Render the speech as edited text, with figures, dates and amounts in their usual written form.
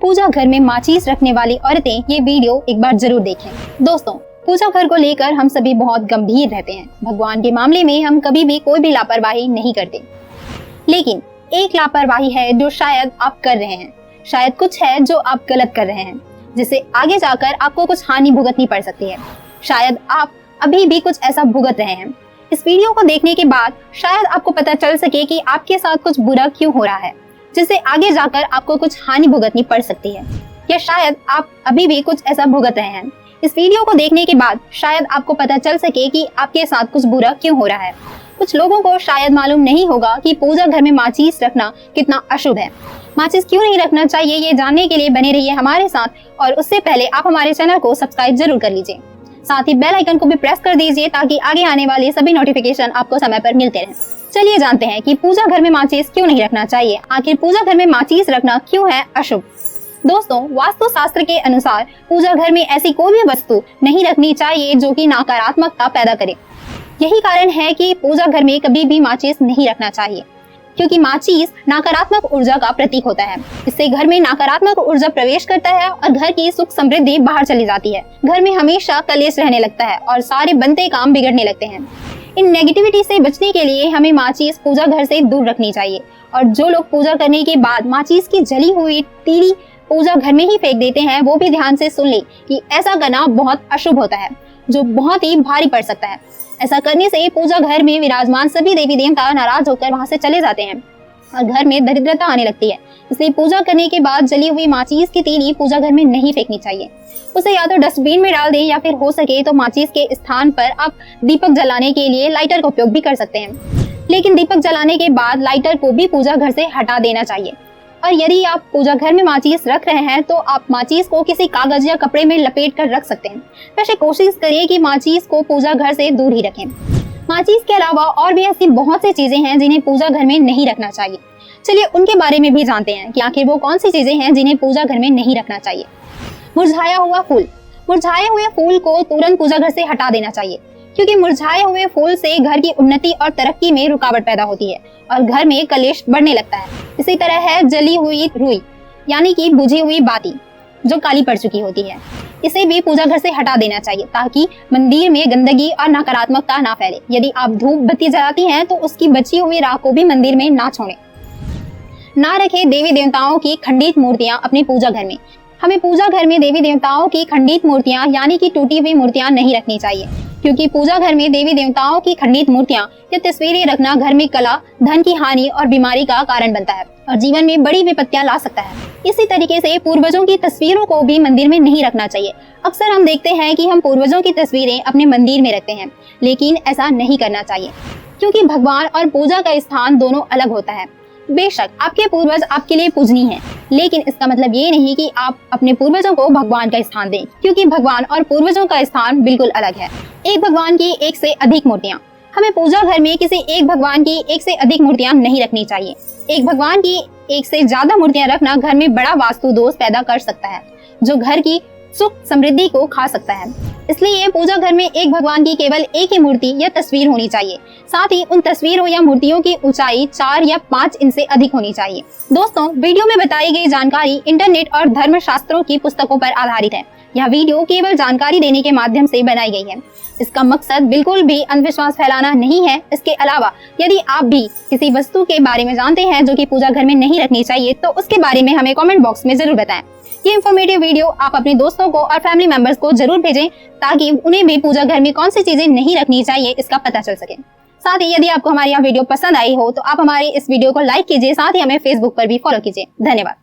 पूजा घर में माचिस रखने वाली औरतें ये वीडियो एक बार जरूर देखें। दोस्तों, पूजा घर को लेकर हम सभी बहुत गंभीर रहते हैं। भगवान के मामले में हम कभी भी कोई भी लापरवाही नहीं करते, लेकिन एक लापरवाही है जो शायद आप कर रहे हैं। शायद कुछ है जो आप गलत कर रहे हैं, जिससे आगे जाकर आपको कुछ हानि भुगतनी पड़ सकती है। शायद आप अभी भी कुछ ऐसा भुगत रहे हैं। इस वीडियो को देखने के बाद शायद आपको पता चल सके कि आपके साथ कुछ बुरा क्यों हो रहा है, जिससे आगे जाकर आपको कुछ हानि भुगतनी पड़ सकती है। या शायद आप अभी भी कुछ ऐसा भुगत रहे हैं। इस वीडियो को देखने के बाद शायद आपको पता चल सके कि आपके साथ कुछ बुरा क्यों हो रहा है। कुछ लोगों को शायद मालूम नहीं होगा कि पूजा घर में माचिस रखना कितना अशुभ है। माचिस क्यों नहीं रखना चाहिए, ये जानने के लिए बने रहिए हमारे साथ, और उससे पहले आप हमारे चैनल को सब्सक्राइब जरूर कर लीजिए। साथ ही बेल आइकन को भी प्रेस कर दीजिए ताकि आगे आने वाले सभी नोटिफिकेशन आपको समय पर मिलते रहें। चलिए जानते हैं कि पूजा घर में माचिस क्यों नहीं रखना चाहिए। आखिर पूजा घर में माचिस रखना क्यों है अशुभ। दोस्तों, वास्तु शास्त्र के अनुसार पूजा घर में ऐसी कोई भी वस्तु नहीं रखनी चाहिए जो कि नकारात्मकता पैदा करे। यही कारण है कि पूजा घर में कभी भी माचिस नहीं रखना चाहिए, क्योंकि माचिस नकारात्मक ऊर्जा का प्रतीक होता है। इससे घर में नकारात्मक ऊर्जा प्रवेश करता है और घर की सुख समृद्धि बाहर चली जाती है। घर में हमेशा कलेश रहने लगता है और सारे बनते काम बिगड़ने लगते हैं। इन नेगेटिविटी से बचने के लिए हमें माचिस पूजा घर से दूर रखनी चाहिए। और जो लोग पूजा करने के बाद माचिस की जली हुई तीली पूजा घर में ही फेंक देते हैं, वो भी ध्यान से सुन ले कि ऐसा करना बहुत अशुभ होता है, जो बहुत ही भारी पड़ सकता है। ऐसा करने से पूजा घर में विराजमान सभी देवी देवता नाराज होकर वहां से चले जाते हैं और घर में दरिद्रता आने लगती है। इसलिए पूजा करने के बाद जली हुई माचिस की तीली पूजा घर में नहीं फेंकनी चाहिए। उसे या तो डस्टबिन में डाल दें या फिर हो सके तो माचिस के स्थान पर आप दीपक जलाने के लिए लाइटर का उपयोग भी कर सकते हैं। लेकिन दीपक जलाने के बाद लाइटर को भी पूजा घर से हटा देना चाहिए। और यदि आप पूजा घर में माचिस रख रहे हैं तो आप माचिस को किसी कागज या कपड़े में लपेट कर रख सकते हैं। वैसे कोशिश करिए कि माचिस को पूजा घर से दूर ही रखें। माचिस के अलावा और भी ऐसी बहुत सी चीजें हैं जिन्हें पूजा घर में नहीं रखना चाहिए। चलिए उनके बारे में भी जानते हैं कि आखिर वो कौन सी चीजें हैं जिन्हें पूजा घर में नहीं रखना चाहिए। मुरझाया हुआ फूल। मुरझाए हुए फूल को तुरंत पूजा घर से हटा देना चाहिए, क्योंकि मुरझाए हुए फूल से घर की उन्नति और तरक्की में रुकावट पैदा होती है और घर में कलेश बढ़ने लगता है। इसी तरह है जली हुई रुई, यानी कि बुझी हुई बाती जो काली पड़ चुकी होती है, इसे भी पूजा घर से हटा देना चाहिए ताकि मंदिर में गंदगी और नकारात्मकता ना फैले। यदि आप धूप बत्ती जलाती हैं तो उसकी बची हुई राख को भी मंदिर में ना छोड़ें। ना रखें देवी देवताओं की खंडित मूर्तियां अपनी पूजा घर में। हमें पूजा घर में देवी देवताओं की खंडित मूर्तियां यानी कि टूटी हुई मूर्तियां नहीं रखनी चाहिए, क्योंकि पूजा घर में देवी देवताओं की खंडित मूर्तियां या तस्वीरें रखना घर में कला, धन की हानि और बीमारी का कारण बनता है और जीवन में बड़ी विपत्तियां ला सकता है। इसी तरीके से पूर्वजों की तस्वीरों को भी मंदिर में नहीं रखना चाहिए। अक्सर हम देखते हैं कि हम पूर्वजों की तस्वीरें अपने मंदिर में रखते हैं, लेकिन ऐसा नहीं करना चाहिए, क्योंकि भगवान और पूजा का स्थान दोनों अलग होता है। बेशक आपके पूर्वज आपके लिए पूजनीय हैं, लेकिन इसका मतलब ये नहीं कि आप अपने पूर्वजों को भगवान का स्थान दें, क्योंकि भगवान और पूर्वजों का स्थान बिल्कुल अलग है। एक भगवान की एक से अधिक मूर्तियां। हमें पूजा घर में किसी एक भगवान की एक से अधिक मूर्तियां नहीं रखनी चाहिए। एक भगवान की एक से ज्यादा मूर्तियां रखना घर में बड़ा वास्तु दोष पैदा कर सकता है, जो घर की सुख समृद्धि को खा सकता है। इसलिए पूजा घर में एक भगवान की केवल एक ही मूर्ति या तस्वीर होनी चाहिए। साथ ही उन तस्वीरों या मूर्तियों की ऊंचाई 4 या 5 इंच से अधिक होनी चाहिए। दोस्तों, वीडियो में बताई गई जानकारी इंटरनेट और धर्म शास्त्रों की पुस्तकों पर आधारित है। यह वीडियो केवल जानकारी देने के माध्यम से बनाई गई है। इसका मकसद बिल्कुल भी अंधविश्वास फैलाना नहीं है। इसके अलावा यदि आप भी किसी वस्तु के बारे में जानते हैं जो कि पूजा घर में नहीं रखनी चाहिए, तो उसके बारे में हमें कमेंट बॉक्स में जरूर बताएं। ये इन्फॉर्मेटिव वीडियो आप अपने दोस्तों को और फैमिली मेंबर्स को जरूर भेजें, ताकि उन्हें भी पूजा घर में कौन सी चीजें नहीं रखनी चाहिए इसका पता चल सके। साथ ही यदि आपको हमारी यह वीडियो पसंद आई हो तो आप हमारे इस वीडियो को लाइक कीजिए। साथ ही हमें फेसबुक पर भी फॉलो कीजिए। धन्यवाद।